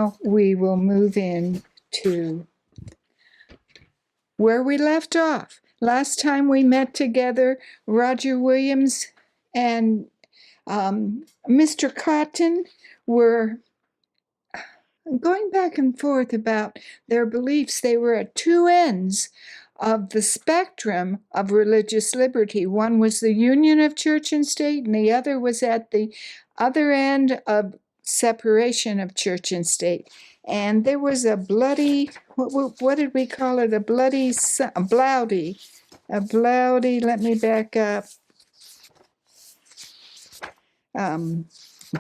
now we will move in to where we left off. Last time we met together, Roger Williams and Mr. Cotton were going back and forth about their beliefs. They were at two ends of the spectrum of religious liberty. One was the union of church and state, and the other was at the other end of separation of church and state. And there was a bloody, what did we call it? A blowdy, let me back up,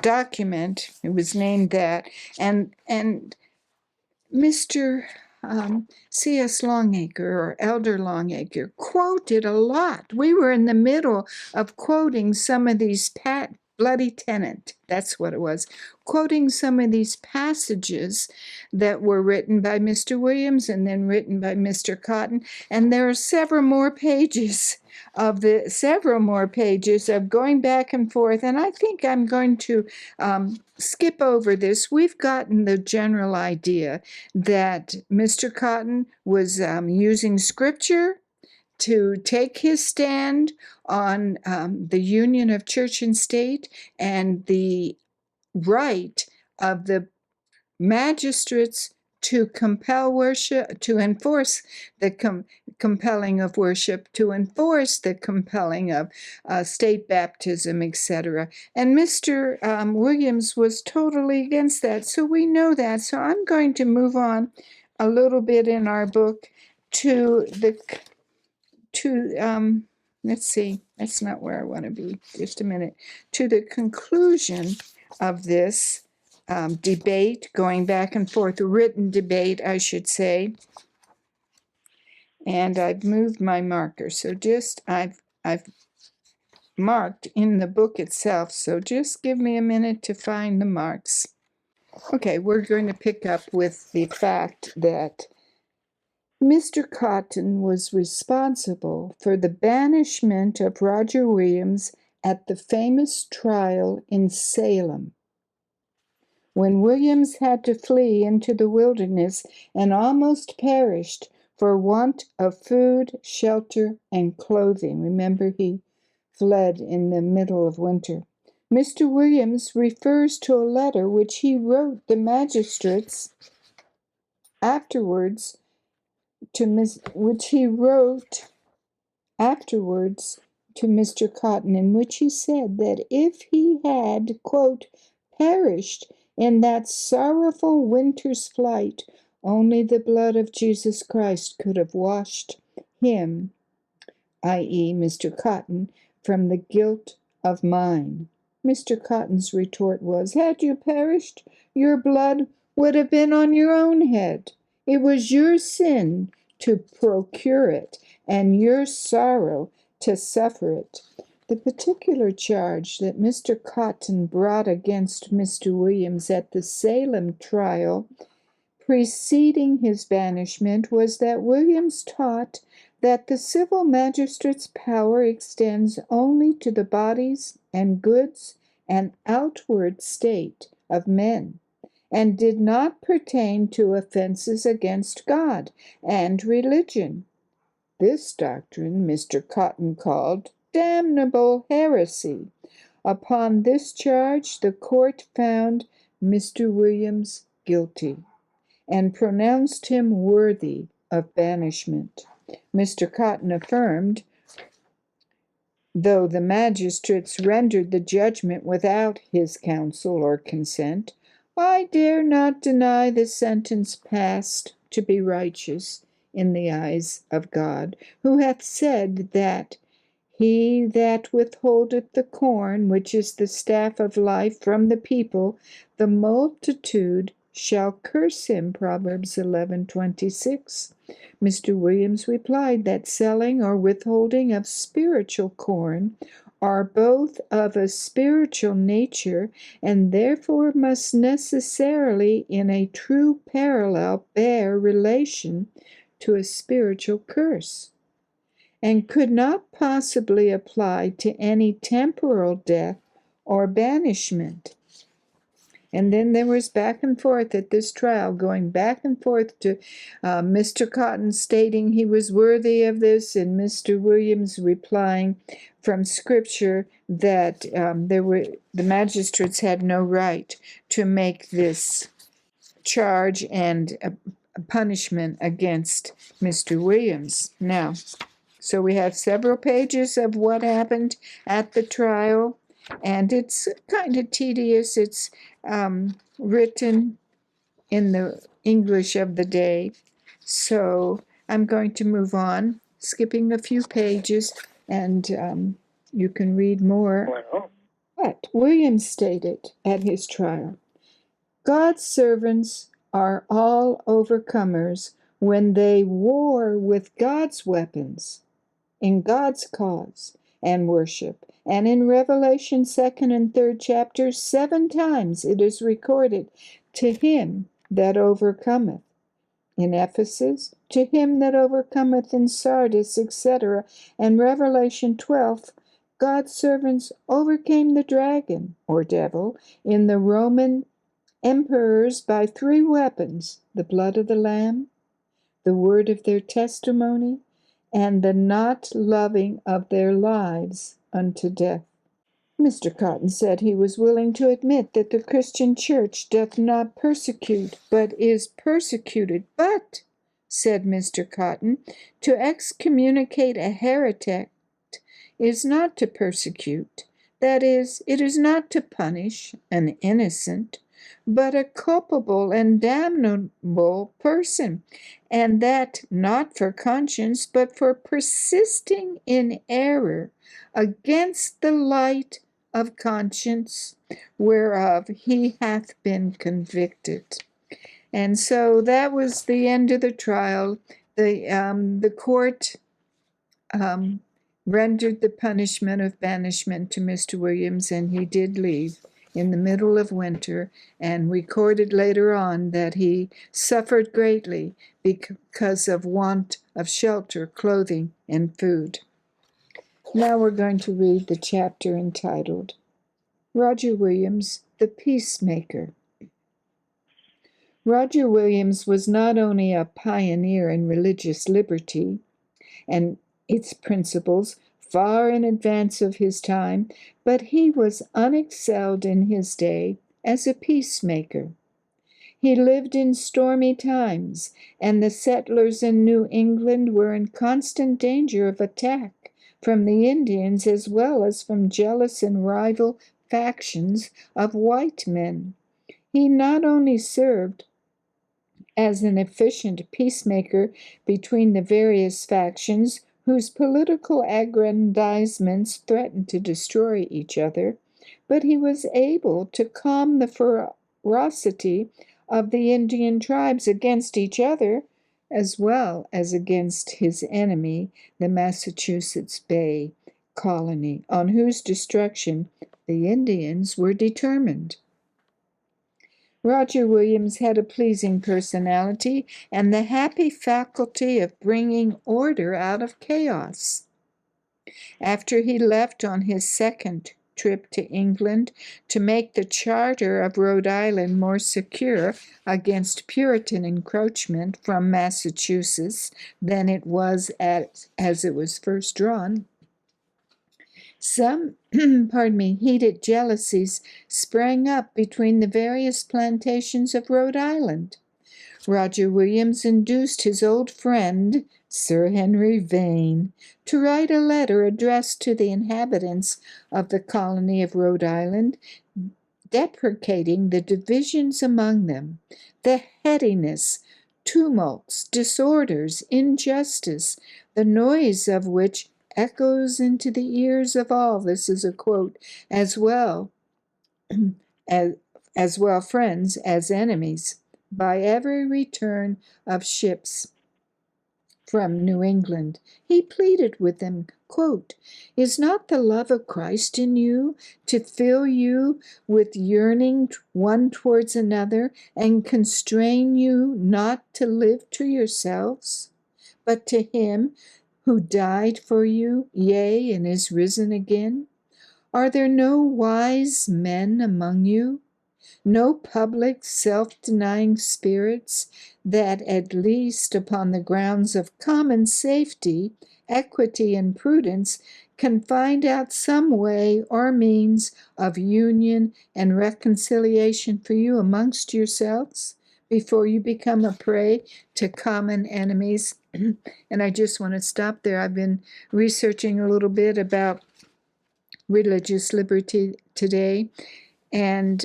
document. It was named that. And Mr. C.S. Longacre, or Elder Longacre, quoted a lot. We were in the middle of quoting some of these Bloody Tennant, that's what it was, quoting some of these passages that were written by Mr. Williams and then written by Mr. Cotton. And there are several more pages of going back and forth. And I think I'm going to skip over this. We've gotten the general idea that Mr. Cotton was using scripture to take his stand on the union of church and state and the right of the magistrates to compel worship, to enforce the compelling of worship, to enforce the compelling of state baptism, etc. And Mr. Williams was totally against that. So we know that. So I'm going to move on a little bit in our book to let's see, that's not where I want to be, just a minute, to the conclusion of this debate, going back and forth, a written debate, I should say. And I've moved my marker, so I've marked in the book itself, so just give me a minute to find the marks. Okay, we're going to pick up with the fact that Mr. Cotton was responsible for the banishment of Roger Williams at the famous trial in Salem, when Williams had to flee into the wilderness and almost perished for want of food, shelter, and clothing. Remember, he fled in the middle of winter. Mr. Williams refers to a letter which he wrote the magistrates afterwards to Mr. Cotton, in which he said that if he had, quote, perished in that sorrowful winter's flight, only the blood of Jesus Christ could have washed him, i.e., Mr. Cotton, from the guilt of mine. Mr. Cotton's retort was, had you perished, your blood would have been on your own head. It was your sin to procure it, and your sorrow to suffer it. The particular charge that Mr. Cotton brought against Mr. Williams at the Salem trial preceding his banishment was that Williams taught that the civil magistrate's power extends only to the bodies and goods and outward state of men, and did not pertain to offenses against God and religion. This doctrine Mr. Cotton called damnable heresy. Upon this charge, the court found Mr. Williams guilty and pronounced him worthy of banishment. Mr. Cotton affirmed, though the magistrates rendered the judgment without his counsel or consent, I dare not deny the sentence passed to be righteous in the eyes of God, who hath said that he that withholdeth the corn, which is the staff of life, from the people, the multitude shall curse him, Proverbs 11:26. Mr. Williams replied that selling or withholding of spiritual corn are both of a spiritual nature, and therefore must necessarily in a true parallel bear relation to a spiritual curse, and could not possibly apply to any temporal death or banishment. And then there was back and forth at this trial, going back and forth to Mr. Cotton stating he was worthy of this, and Mr. Williams replying from Scripture that the magistrates had no right to make this charge and a punishment against Mr. Williams. Now, so we have several pages of what happened at the trial, and it's kind of tedious. It's written in the English of the day. So I'm going to move on, skipping a few pages, and you can read more. But Williams stated at his trial, God's servants are all overcomers when they war with God's weapons in God's cause and worship. And in Revelation 2nd and 3rd chapters, 7 times it is recorded, to him that overcometh. In Ephesus, to him that overcometh in Sardis, etc. And Revelation 12, God's servants overcame the dragon, or devil, in the Roman emperors by 3 weapons, the blood of the Lamb, the word of their testimony, and the not loving of their lives unto death. Mr. Cotton said he was willing to admit that the Christian church doth not persecute, but is persecuted. But, said Mr. Cotton, to excommunicate a heretic is not to persecute. That is, it is not to punish an innocent, but a culpable and damnable person, and that not for conscience, but for persisting in error against the light of conscience, whereof he hath been convicted. And so that was the end of the trial. The court rendered the punishment of banishment to Mr. Williams, and he did leave in the middle of winter, and recorded later on that he suffered greatly because of want of shelter, clothing, and food. Now we're going to read the chapter entitled Roger Williams, the Peacemaker. Roger Williams was not only a pioneer in religious liberty and its principles far in advance of his time, but he was unexcelled in his day as a peacemaker. He lived in stormy times, and the settlers in New England were in constant danger of attack from the Indians as well as from jealous and rival factions of white men. He not only served as an efficient peacemaker between the various factions whose political aggrandizements threatened to destroy each other, but he was able to calm the ferocity of the Indian tribes against each other, as well as against his enemy, the Massachusetts Bay Colony, on whose destruction the Indians were determined. Roger Williams had a pleasing personality and the happy faculty of bringing order out of chaos. After he left on his second trip to England to make the charter of Rhode Island more secure against Puritan encroachment from Massachusetts than it was as it was first drawn, some heated jealousies sprang up between the various plantations of Rhode Island. Roger Williams induced his old friend, Sir Henry Vane, to write a letter addressed to the inhabitants of the colony of Rhode Island, deprecating the divisions among them, the headiness, tumults, disorders, injustice, the noise of which echoes into the ears of all. This is a quote, as well friends as enemies, by every return of ships from New England. He pleaded with them, quote, Is not the love of Christ in you to fill you with yearning one towards another and constrain you not to live to yourselves, but to him who died for you, yea, and is risen again? Are there no wise men among you? no public self-denying spirits that, at least upon the grounds of common safety, equity, and prudence, can find out some way or means of union and reconciliation for you amongst yourselves before you become a prey to common enemies. And I just want to stop there. I've been researching a little bit about religious liberty today, and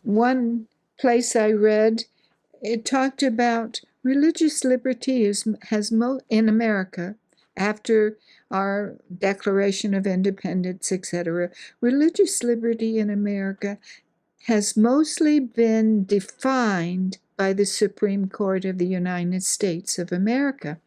one place I read, it talked about religious liberty in America, after our Declaration of Independence, etc. Religious liberty in America has mostly been defined by the Supreme Court of the United States of America.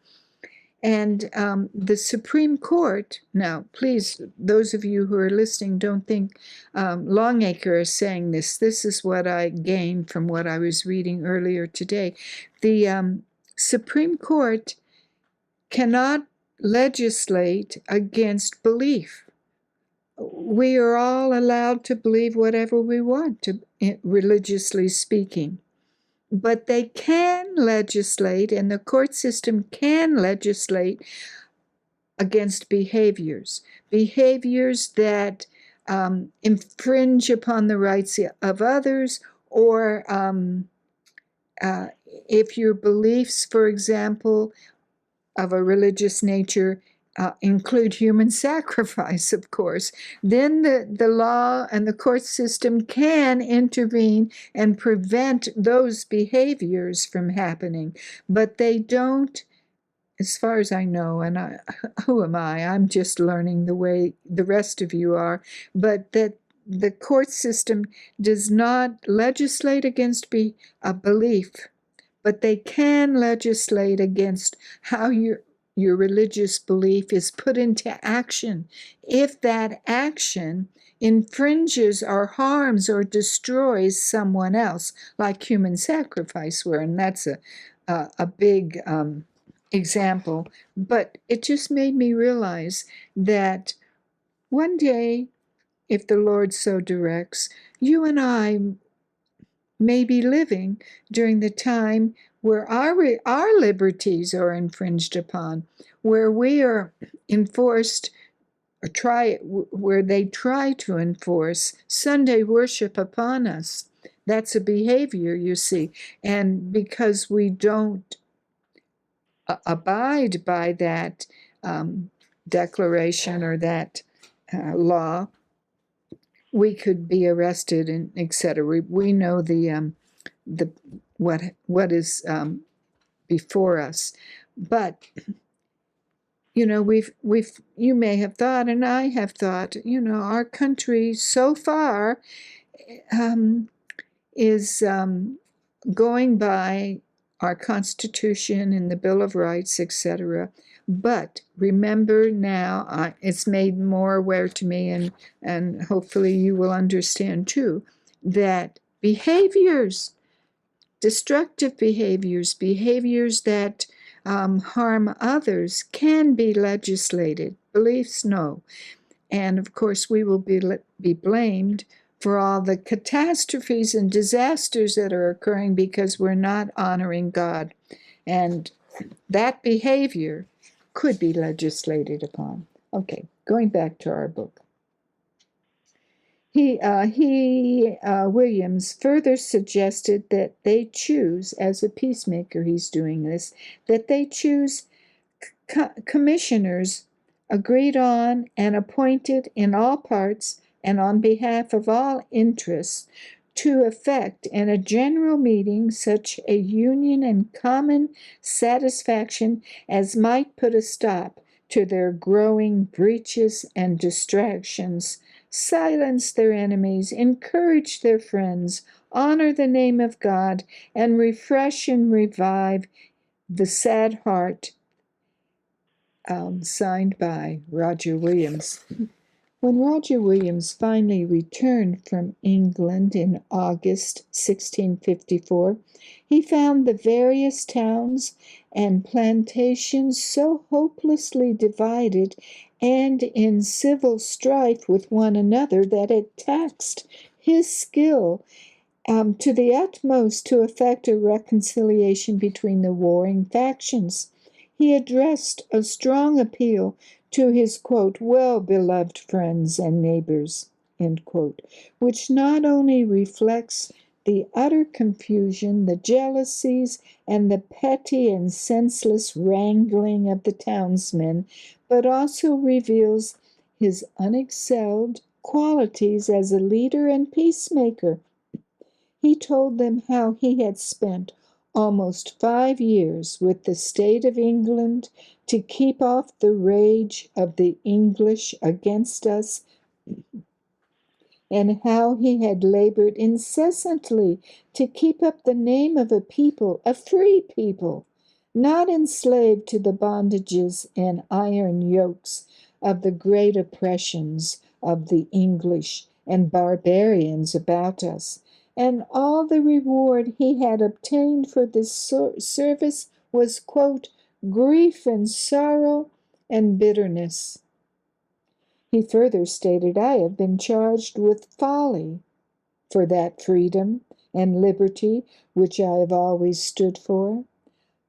And the Supreme Court, now, please, those of you who are listening, don't think Longacre is saying this. This is what I gained from what I was reading earlier today. The Supreme Court cannot legislate against belief. We are all allowed to believe whatever we want, religiously speaking. But they can legislate, and the court system can legislate against behaviors that infringe upon the rights of others, or if your beliefs, for example, of a religious nature include human sacrifice, of course, then the law and the court system can intervene and prevent those behaviors from happening. But they don't, as far as I know, and who am I? I'm just learning the way the rest of you are, but that the court system does not legislate against a belief, but they can legislate against how your religious belief is put into action. If that action infringes or harms or destroys someone else, like human sacrifice were, and that's a big example. But it just made me realize that one day, if the Lord so directs, you and I may be living during the time where our liberties are infringed upon, where we are enforced, or where they try to enforce Sunday worship upon us. That's a behavior, you see. And because we don't abide by that declaration or that law, we could be arrested, and etc. We know what is before us. But you may have thought, and I have thought, our country so far is going by our Constitution and the Bill of Rights, etc. But remember now, it's made more aware to me, and hopefully you will understand too, that destructive behaviors that harm others can be legislated. Beliefs, no. And of course, we will be blamed for all the catastrophes and disasters that are occurring because we're not honoring God. And that behavior could be legislated upon. Okay, going back to our book. Williams further suggested that they choose, as a peacemaker he's doing this, that they choose commissioners agreed on and appointed in all parts and on behalf of all interests, to effect in a general meeting such a union and common satisfaction as might put a stop to their growing breaches and distractions, silence their enemies, encourage their friends, honor the name of God, and refresh and revive the sad heart. Signed by Roger Williams. When Roger Williams finally returned from England in August 1654, he found the various towns and plantations so hopelessly divided and in civil strife with one another that it taxed his skill to the utmost to effect a reconciliation between the warring factions. He addressed a strong appeal to his, quote, well-beloved friends and neighbors, end quote, which not only reflects the utter confusion, the jealousies, and the petty and senseless wrangling of the townsmen, but also reveals his unexcelled qualities as a leader and peacemaker. He told them how he had spent almost 5 years with the state of England to keep off the rage of the English against us, and how he had labored incessantly to keep up the name of a people, a free people, not enslaved to the bondages and iron yokes of the great oppressions of the English and barbarians about us. And all the reward he had obtained for this service was, quote, grief and sorrow and bitterness. He further stated, I have been charged with folly for that freedom and liberty which I have always stood for.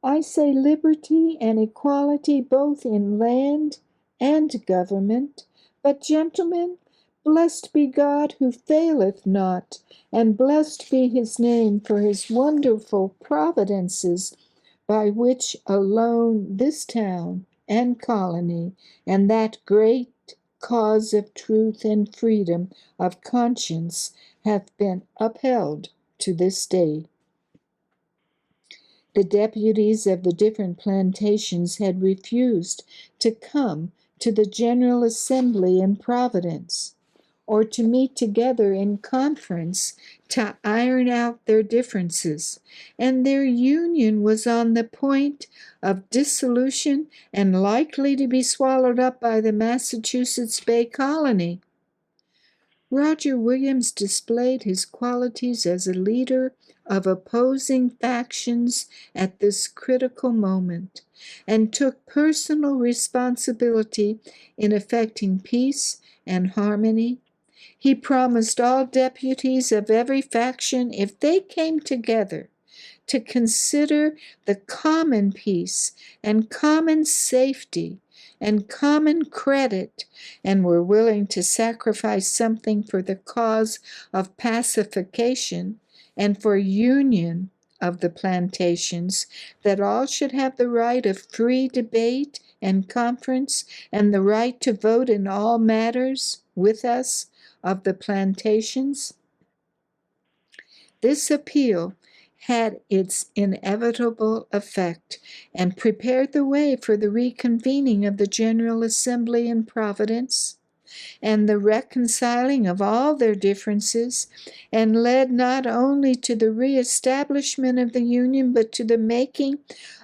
I say liberty and equality both in land and government. But, gentlemen, blessed be God who faileth not, and blessed be his name for his wonderful providences, by which alone this town and colony, and that great cause of truth and freedom of conscience, hath been upheld to this day. The deputies of the different plantations had refused to come to the General Assembly in Providence, or to meet together in conference to iron out their differences, and their union was on the point of dissolution and likely to be swallowed up by the Massachusetts Bay Colony. Roger Williams displayed his qualities as a leader of opposing factions at this critical moment, and took personal responsibility in effecting peace and harmony. He promised all deputies of every faction, if they came together, to consider the common peace and common safety and common credit, and were willing to sacrifice something for the cause of pacification and for union of the plantations, that all should have the right of free debate and conference, and the right to vote in all matters with us of the plantations. This appeal had its inevitable effect, and prepared the way for the reconvening of the General Assembly in Providence, and the reconciling of all their differences, and led not only to the reestablishment of the Union, but to the making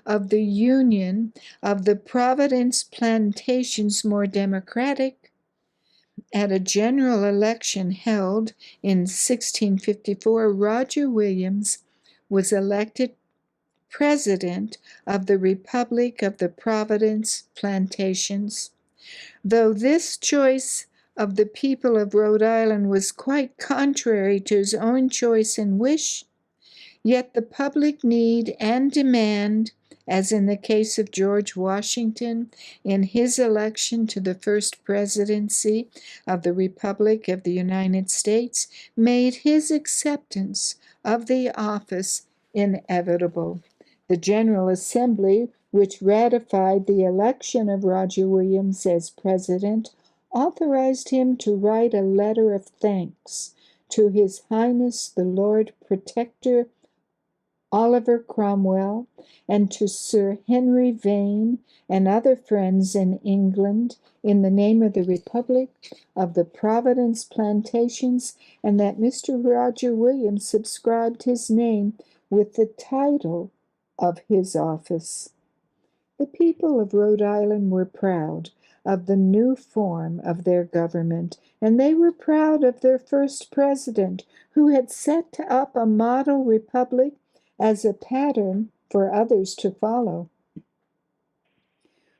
of the Union of the Providence plantations more democratic. At a general election held in 1654, Roger Williams was elected President of the Republic of the Providence Plantations. Though this choice of the people of Rhode Island was quite contrary to his own choice and wish, yet the public need and demand, as in the case of George Washington in his election to the first presidency of the Republic of the United States, made his acceptance of the office inevitable. The General Assembly, which ratified the election of Roger Williams as president, authorized him to write a letter of thanks to His Highness the Lord Protector Oliver Cromwell, and to Sir Henry Vane and other friends in England, in the name of the Republic of the Providence Plantations, and that Mr. Roger Williams subscribed his name with the title of his office. The people of Rhode Island were proud of the new form of their government, and they were proud of their first president, who had set up a model republic as a pattern for others to follow,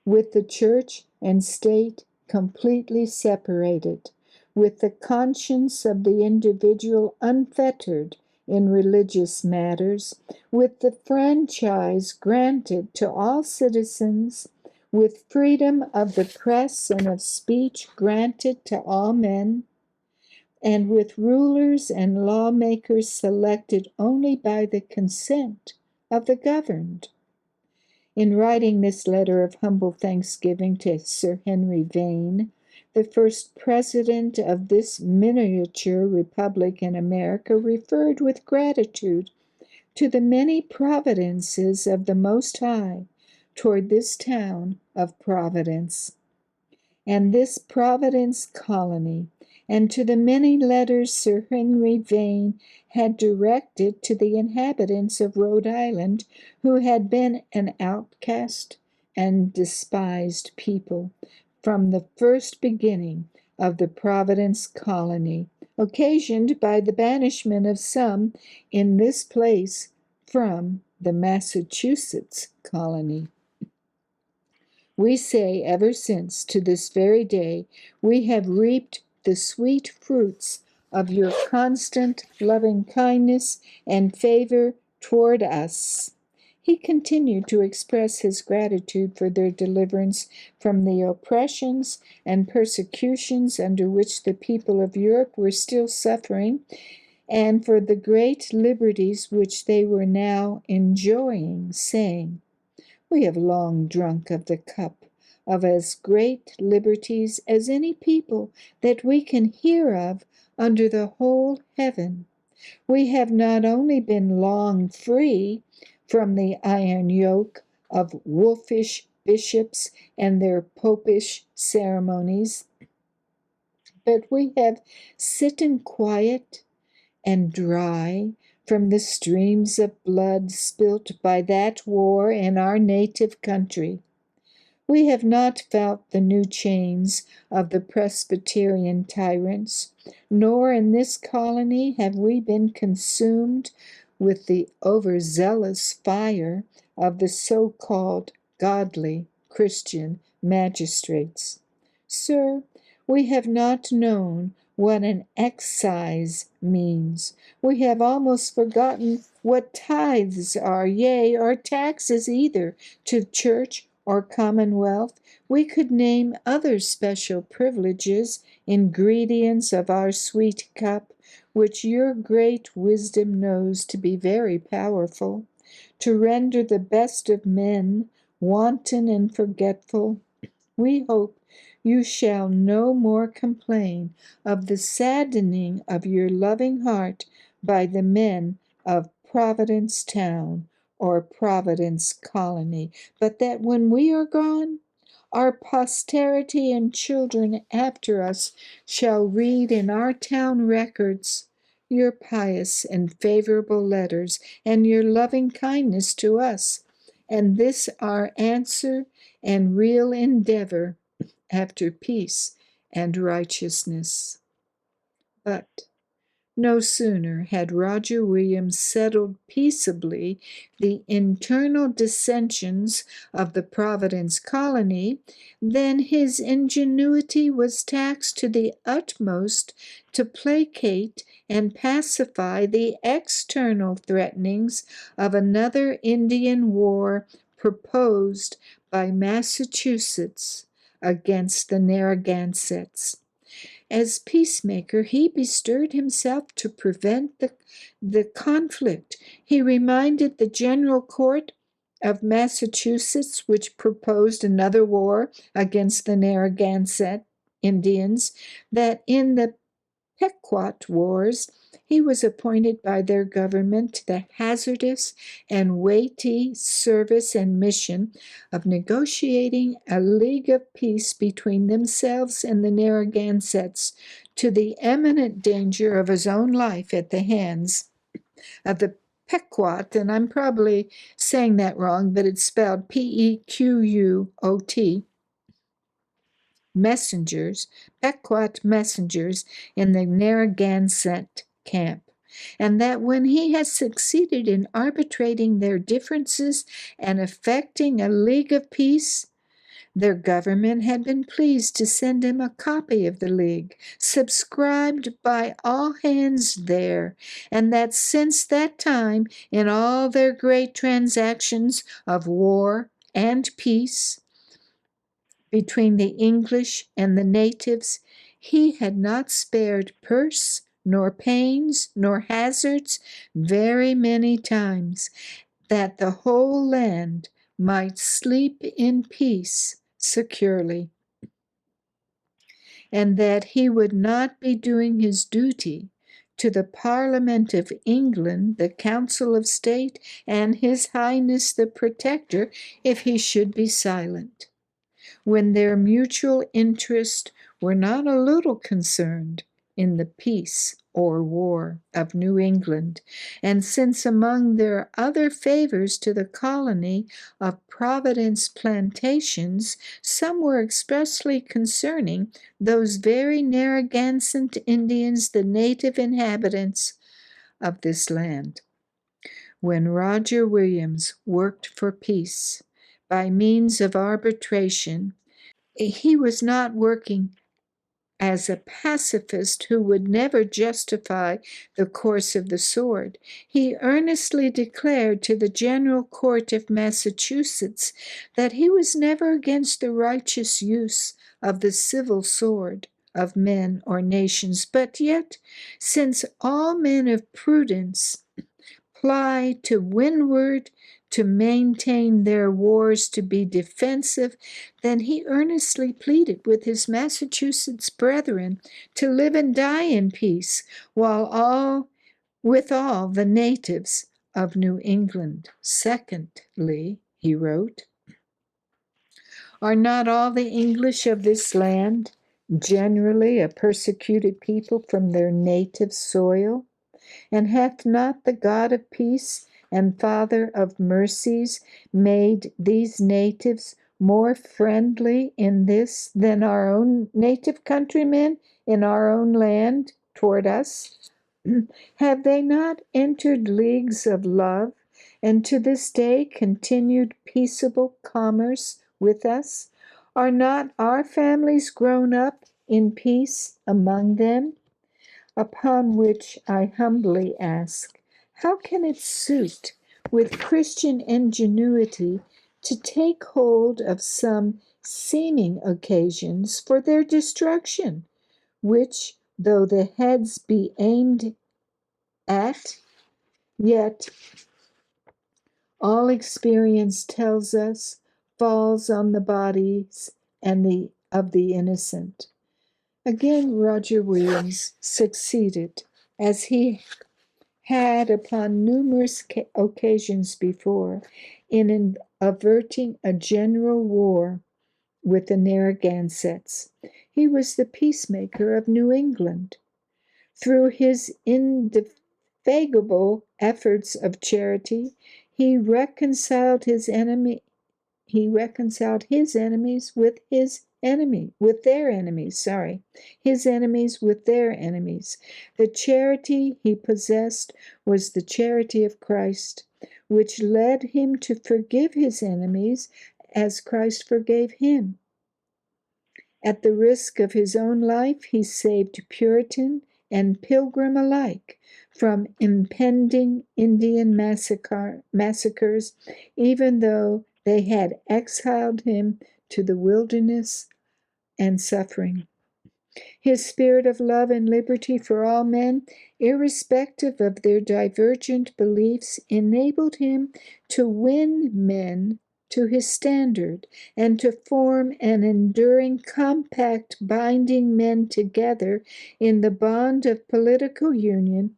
with the church and state completely separated, with the conscience of the individual unfettered in religious matters, with the franchise granted to all citizens, with freedom of the press and of speech granted to all men, and with rulers and lawmakers selected only by the consent of the governed. In writing this letter of humble thanksgiving to Sir Henry Vane, the first president of this miniature republic in America referred with gratitude to the many providences of the Most High toward this town of Providence and this Providence colony, and to the many letters Sir Henry Vane had directed to the inhabitants of Rhode Island, who had been an outcast and despised people from the first beginning of the Providence colony, occasioned by the banishment of some in this place from the Massachusetts colony. We say ever since to this very day, we have reaped the sweet fruits of your constant loving kindness and favor toward us. He continued to express his gratitude for their deliverance from the oppressions and persecutions under which the people of Europe were still suffering, and for the great liberties which they were now enjoying, saying, "We have long drunk of the cup of as great liberties as any people that we can hear of under the whole heaven. We have not only been long free from the iron yoke of wolfish bishops and their popish ceremonies, but we have sitten quiet and dry from the streams of blood spilt by that war in our native country. We have not felt the new chains of the Presbyterian tyrants, nor in this colony have we been consumed with the overzealous fire of the so-called godly Christian magistrates. Sir, we have not known what an excise means. We have almost forgotten what tithes are, yea, or taxes either, to church or commonwealth. We could name other special privileges, ingredients of our sweet cup, which your great wisdom knows to be very powerful, to render the best of men wanton and forgetful. We hope you shall no more complain of the saddening of your loving heart by the men of Providence Town or Providence Colony, but that when we are gone, our posterity and children after us shall read in our town records your pious and favorable letters and your loving kindness to us, and this our answer and real endeavor after peace and righteousness. But no sooner had Roger Williams settled peaceably the internal dissensions of the Providence colony than his ingenuity was taxed to the utmost to placate and pacify the external threatenings of another Indian war proposed by Massachusetts against the Narragansetts. As peacemaker, he bestirred himself to prevent the conflict. He reminded the General Court of Massachusetts, which proposed another war against the Narragansett Indians, that in the Pequot Wars, he was appointed by their government to the hazardous and weighty service and mission of negotiating a league of peace between themselves and the Narragansetts, to the imminent danger of his own life at the hands of the Pequot, and I'm probably saying that wrong, but it's spelled Pequot, messengers, Pequot messengers in the Narragansett camp, and that when he has succeeded in arbitrating their differences and effecting a league of peace, Their government had been pleased to send him a copy of the League, subscribed by all hands there, and that since that time, in all their great transactions of war and peace between the English and the natives, he had not spared purse, nor pains, nor hazards very many times, that the whole land might sleep in peace securely, and that he would not be doing his duty to the Parliament of England, the Council of State, and His Highness the Protector, if he should be silent, when their mutual interest were not a little concerned in the peace or war of New England, and since among their other favors to the colony of Providence plantations, some were expressly concerning those very Narragansett Indians, the native inhabitants of this land. When Roger Williams worked for peace by means of arbitration, he was not working as a pacifist who would never justify the course of the sword. He earnestly declared to the General Court of Massachusetts that he was never against the righteous use of the civil sword of men or nations, but yet, since all men of prudence ply to windward to maintain their wars to be defensive, then he earnestly pleaded with his Massachusetts brethren to live and die in peace, with all the natives of New England. Secondly, he wrote, are not all the English of this land generally a persecuted people from their native soil? And hath not the God of peace and Father of mercies made these natives more friendly in this than our own native countrymen in our own land toward us? Have they not entered leagues of love, and to this day continued peaceable commerce with us? Are not our families grown up in peace among them? Upon which I humbly ask, how can it suit with Christian ingenuity to take hold of some seeming occasions for their destruction, which, though the heads be aimed at, yet all experience tells us falls on the bodies of the innocent? Again, Roger Williams succeeded, as he had upon numerous occasions before, in averting a general war with the Narragansetts. He was the peacemaker of New England. Through his indefatigable efforts of charity, he reconciled his enemies with their enemies. The charity he possessed was the charity of Christ, which led him to forgive his enemies as Christ forgave him. At the risk of his own life, he saved Puritan and Pilgrim alike from impending Indian massacres, even though they had exiled him to the wilderness and suffering. His spirit of love and liberty for all men, irrespective of their divergent beliefs, enabled him to win men to his standard and to form an enduring compact binding men together in the bond of political union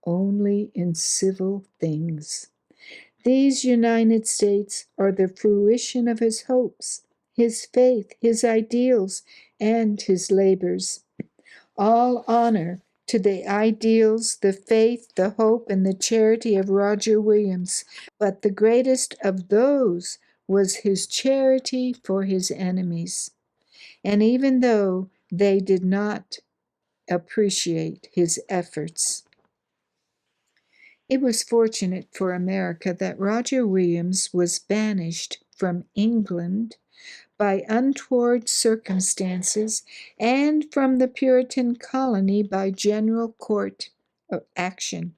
only in civil things. These United States are the fruition of his hopes, his faith, his ideals, and his labors. All honor to the ideals, the faith, the hope, and the charity of Roger Williams, but the greatest of those was his charity for his enemies. And even though they did not appreciate his efforts, it was fortunate for America that Roger Williams was banished from England by untoward circumstances, and from the Puritan colony by general court action.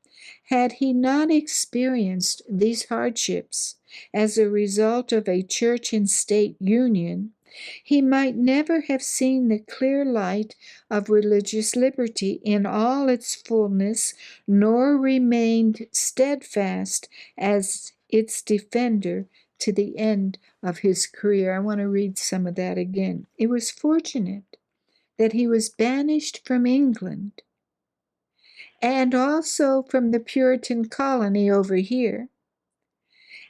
Had he not experienced these hardships as a result of a church and state union, he might never have seen the clear light of religious liberty in all its fullness, nor remained steadfast as its defender to the end of his career. I want to read some of that again. It was fortunate that he was banished from England and also from the Puritan colony over here.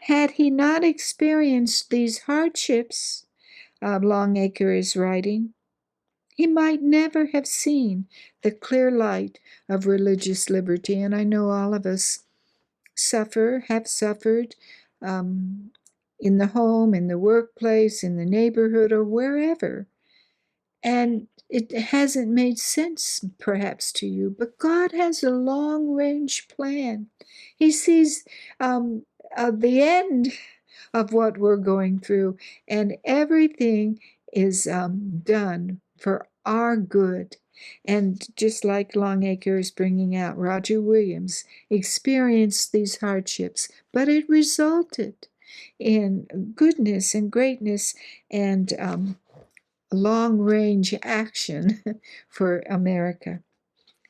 Had he not experienced these hardships, Longacre is writing, he might never have seen the clear light of religious liberty. And I know all of us have suffered in the home, in the workplace, in the neighborhood, or wherever. And it hasn't made sense, perhaps, to you, but God has a long-range plan. He sees the end of what we're going through, and everything is done for our good. And just like Longacre is bringing out, Roger Williams experienced these hardships, but it resulted in goodness and greatness and long-range action for America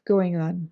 going on.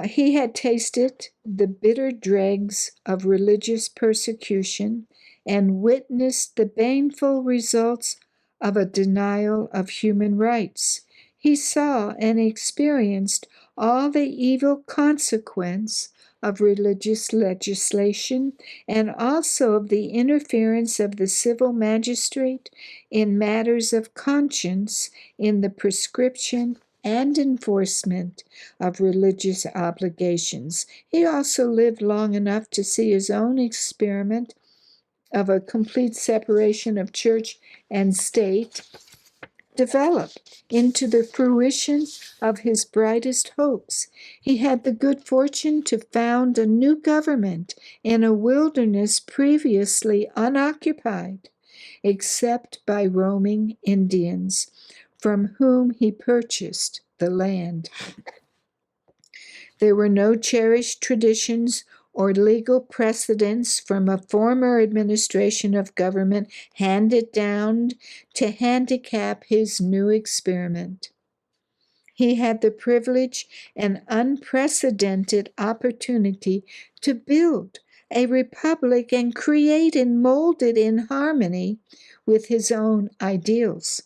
He had tasted the bitter dregs of religious persecution and witnessed the baneful results of a denial of human rights. He saw and experienced all the evil consequence of religious legislation and also of the interference of the civil magistrate in matters of conscience in the prescription and enforcement of religious obligations. He also lived long enough to see his own experiment of a complete separation of church and state develop into the fruition of his brightest hopes. He had the good fortune to found a new government in a wilderness previously unoccupied, except by roaming Indians, from whom he purchased the land. There were no cherished traditions or legal precedents from a former administration of government handed down to handicap his new experiment. He had the privilege and unprecedented opportunity to build a republic and create and mold it in harmony with his own ideals.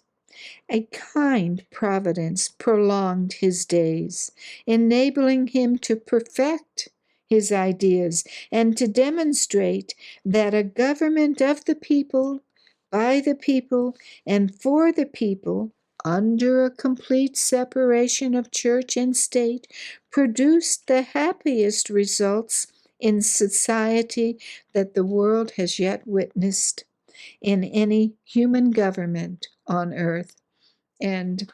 A kind providence prolonged his days, enabling him to perfect his ideas and to demonstrate that a government of the people, by the people, and for the people, under a complete separation of church and state, produced the happiest results in society that the world has yet witnessed in any human government on earth. And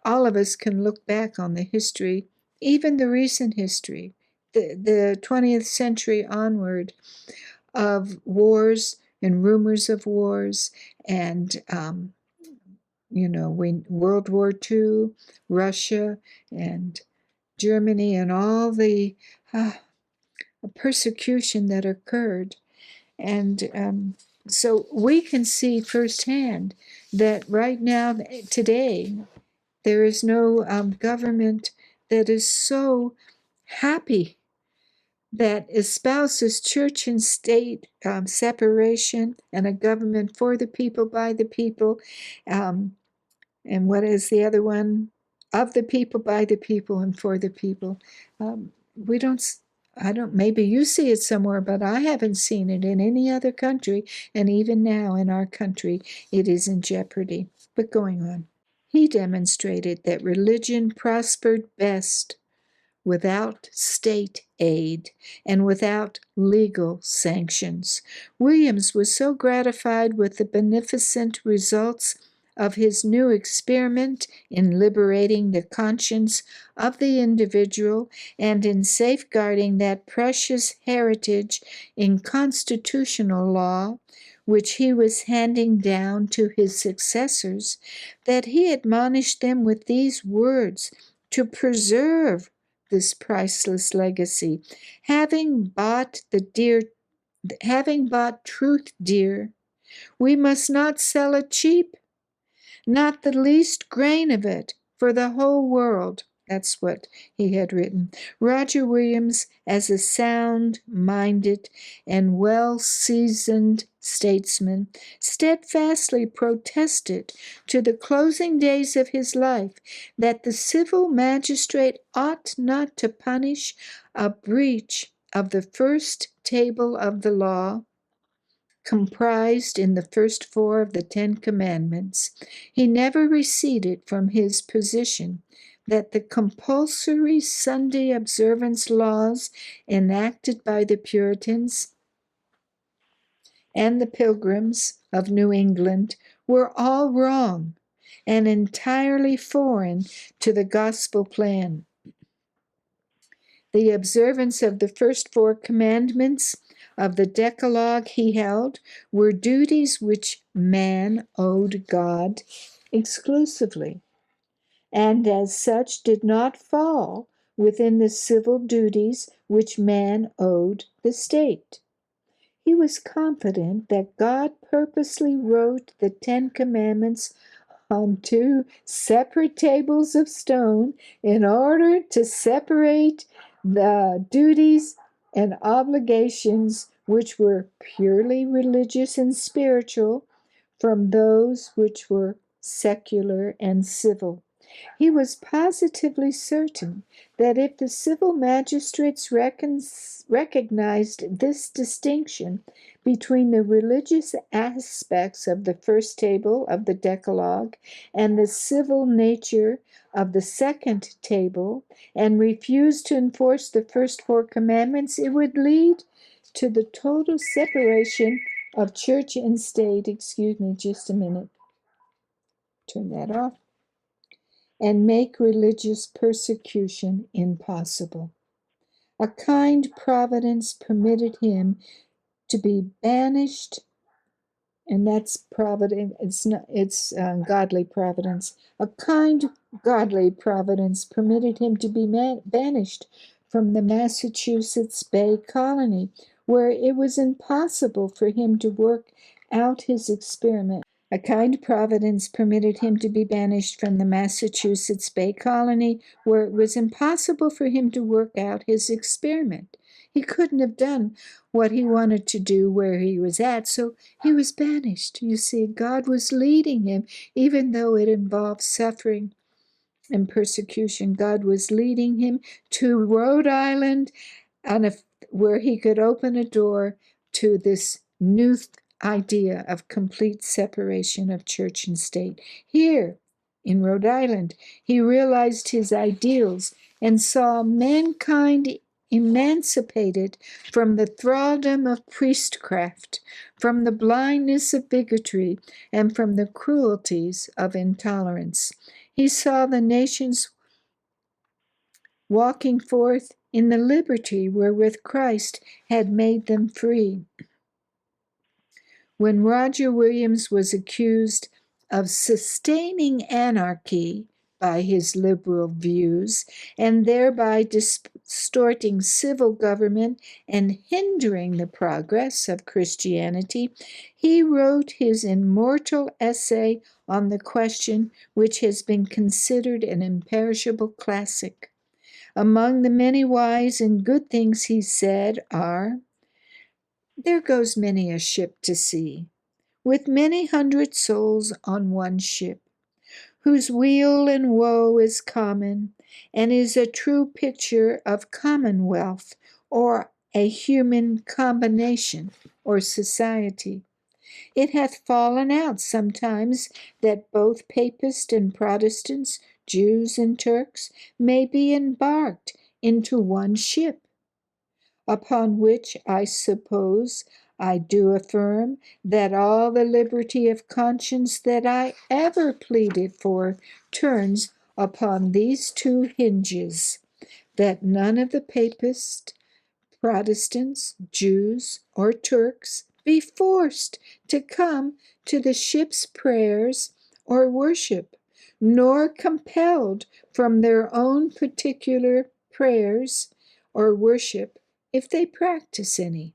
all of us can look back on the history, even the recent history, the 20th century onward, of wars and rumors of wars, and World War II, Russia and Germany, and all the persecution that occurred. And so we can see firsthand that right now, today, there is no government that is so happy, that espouses church and state separation, and a government for the people, by the people. And what is the other one? Of the people, by the people, and for the people. Maybe you see it somewhere, but I haven't seen it in any other country. And even now in our country, it is in jeopardy. But going on. He demonstrated that religion prospered best without state aid and without legal sanctions. Williams was so gratified with the beneficent results of his new experiment in liberating the conscience of the individual and in safeguarding that precious heritage in constitutional law, which he was handing down to his successors, that he admonished them with these words to preserve this priceless legacy, having bought truth dear. We must not sell it cheap, not the least grain of it, for the whole world. That's what he had written. Roger Williams, as a sound-minded and well-seasoned statesman, steadfastly protested to the closing days of his life that the civil magistrate ought not to punish a breach of the first table of the law, comprised in the first four of the Ten Commandments. He never receded from his position that the compulsory Sunday observance laws enacted by the Puritans and the Pilgrims of New England were all wrong and entirely foreign to the gospel plan. The observance of the first four commandments of the Decalogue, he held, were duties which man owed God exclusively, and as such did not fall within the civil duties which man owed the state. He was confident that God purposely wrote the Ten Commandments on two separate tables of stone in order to separate the duties and obligations which were purely religious and spiritual from those which were secular and civil. He was positively certain that if the civil magistrates recognized this distinction between the religious aspects of the first table of the Decalogue and the civil nature of the second table, and refused to enforce the first four commandments, it would lead to the total separation of church and state. Excuse me just a minute. Turn that off. And make religious persecution impossible. A kind providence permitted him to be banished, and that's providence. It's godly providence. A kind godly providence permitted him to be banished from the Massachusetts Bay Colony, where it was impossible for him to work out his experiment. A kind providence permitted him to be banished from the Massachusetts Bay Colony, where it was impossible for him to work out his experiment. He couldn't have done what he wanted to do where he was at, so he was banished. You see, God was leading him, even though it involved suffering and persecution. God was leading him to Rhode Island, where he could open a door to this new idea of complete separation of church and state. Here in Rhode Island, he realized his ideals and saw mankind emancipated from the thraldom of priestcraft, from the blindness of bigotry, and from the cruelties of intolerance. He saw the nations walking forth in the liberty wherewith Christ had made them free. When Roger Williams was accused of sustaining anarchy by his liberal views and thereby distorting civil government and hindering the progress of Christianity, he wrote his immortal essay on the question, which has been considered an imperishable classic. Among the many wise and good things he said are, "There goes many a ship to sea, with many hundred souls on one ship, whose weal and woe is common, and is a true picture of commonwealth, or a human combination, or society. It hath fallen out sometimes that both Papists and Protestants, Jews and Turks, may be embarked into one ship, upon which I suppose I do affirm that all the liberty of conscience that I ever pleaded for turns upon these two hinges, that none of the Papists, Protestants, Jews, or Turks be forced to come to the ship's prayers or worship, nor compelled from their own particular prayers or worship if they practice any.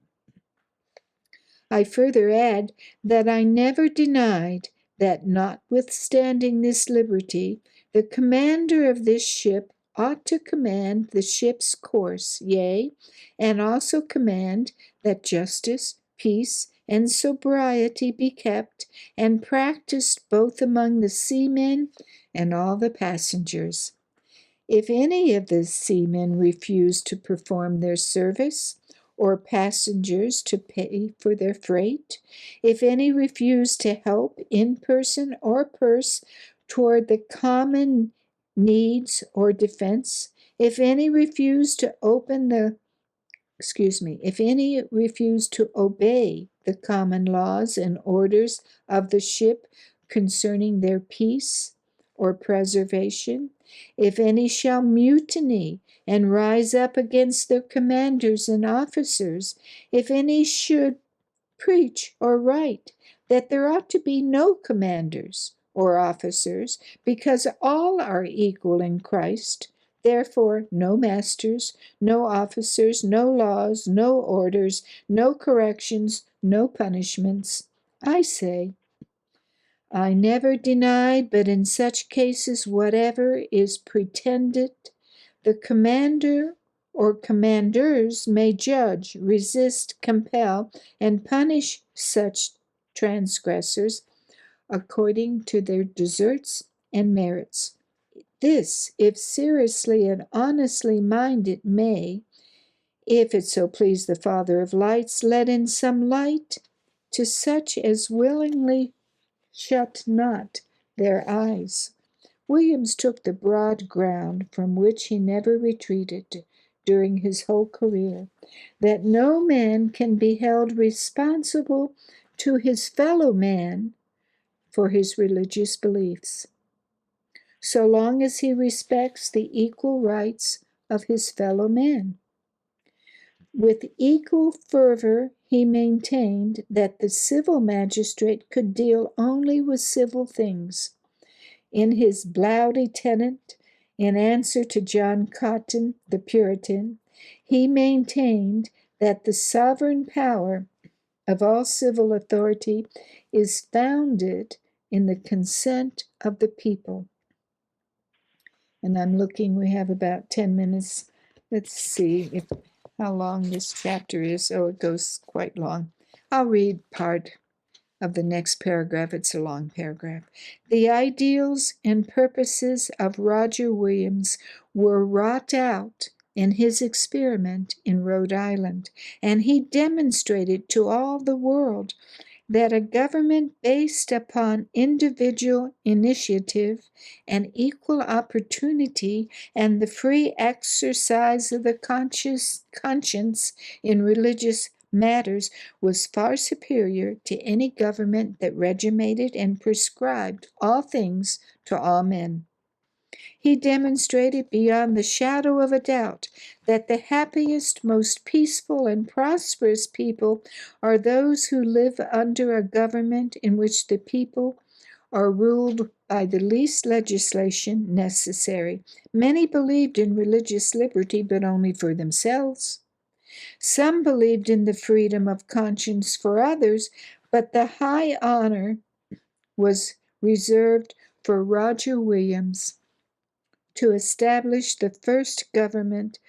I further add that I never denied that notwithstanding this liberty, the commander of this ship ought to command the ship's course, yea, and also command that justice, peace, and sobriety be kept and practiced both among the seamen and all the passengers. If any of the seamen refuse to perform their service, or passengers to pay for their freight, if any refuse to help in person or purse toward the common needs or defense, if any refuse to if any refuse to obey the common laws and orders of the ship concerning their peace or preservation, if any shall mutiny and rise up against their commanders and officers, if any should preach or write that there ought to be no commanders or officers, because all are equal in Christ. Therefore, no masters, no officers, no laws, no orders, no corrections, no punishments. I say, I never denied, but in such cases, whatever is pretended, the commander or commanders may judge, resist, compel, and punish such transgressors according to their deserts and merits. This, if seriously and honestly minded, may, if it so please the Father of lights, let in some light to such as willingly shut not their eyes. Williams took the broad ground from which he never retreated during his whole career, that no man can be held responsible to his fellow man for his religious beliefs, so long as he respects the equal rights of his fellow man. With equal fervor, he maintained that the civil magistrate could deal only with civil things. In his Blouty Tenant, in answer to John Cotton, the Puritan, he maintained that the sovereign power of all civil authority is founded in the consent of the people. And I'm looking, we have about 10 minutes. Let's see how long this chapter is. Oh, it goes quite long. I'll read part of the next paragraph. It's a long paragraph. The ideals and purposes of Roger Williams were wrought out in his experiment in Rhode Island, and he demonstrated to all the world that a government based upon individual initiative and equal opportunity and the free exercise of the conscience in religious matters was far superior to any government that regimented and prescribed all things to all men. He demonstrated beyond the shadow of a doubt that the happiest, most peaceful, and prosperous people are those who live under a government in which the people are ruled by the least legislation necessary. Many believed in religious liberty, but only for themselves. Some believed in the freedom of conscience for others, but the high honor was reserved for Roger Williams to establish the first government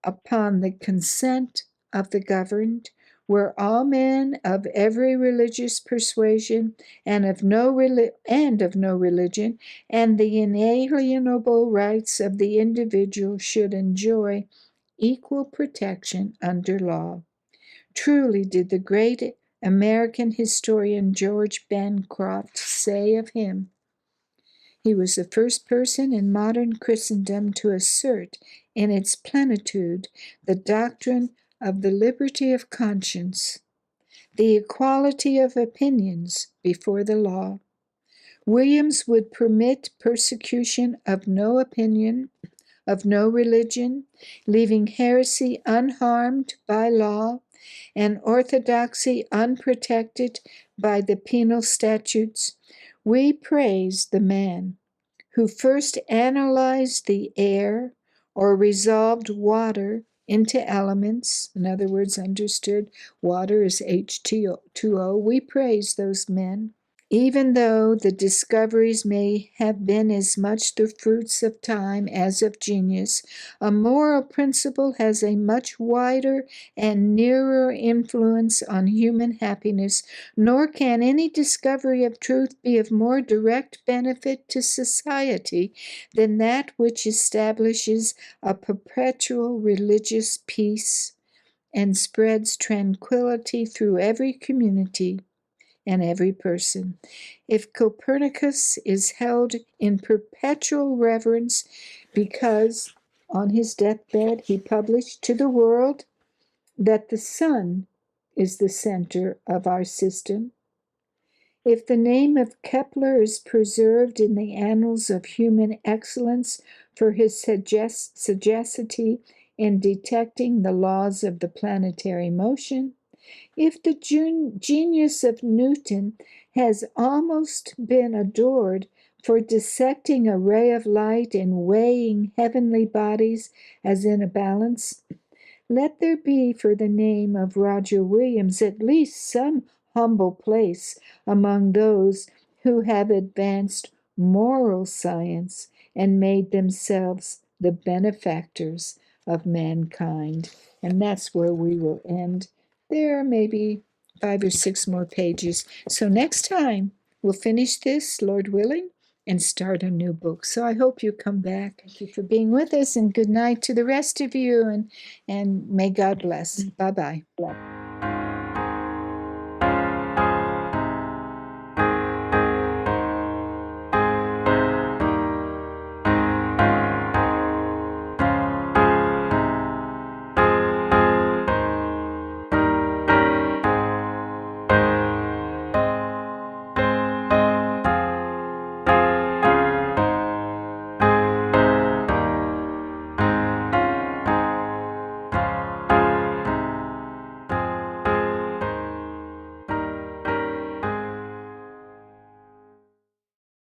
upon the consent of the governed, where all men of every religious persuasion and of no religion and the inalienable rights of the individual should enjoy equal protection under law. Truly did the great American historian George Bancroft say of him, he was the first person in modern Christendom to assert in its plenitude the doctrine of the liberty of conscience, the equality of opinions before the law. Williams would permit persecution of no opinion, of no religion, leaving heresy unharmed by law, and orthodoxy unprotected by the penal statutes, we praise the man who first analyzed the air or resolved water into elements, in other words, understood water is H2O. We praise those men. Even though the discoveries may have been as much the fruits of time as of genius, a moral principle has a much wider and nearer influence on human happiness, nor can any discovery of truth be of more direct benefit to society than that which establishes a perpetual religious peace and spreads tranquility through every community and every person. If Copernicus is held in perpetual reverence because on his deathbed he published to the world that the sun is the center of our system, if the name of Kepler is preserved in the annals of human excellence for his sagacity in detecting the laws of the planetary motion, if the genius of Newton has almost been adored for dissecting a ray of light and weighing heavenly bodies as in a balance, let there be for the name of Roger Williams at least some humble place among those who have advanced moral science and made themselves the benefactors of mankind. And that's where we will end. There are maybe 5 or 6 more pages. So next time we'll finish this, Lord willing, and start a new book. So I hope you come back. Thank you for being with us, and good night to the rest of you, and may God bless. Bye-bye.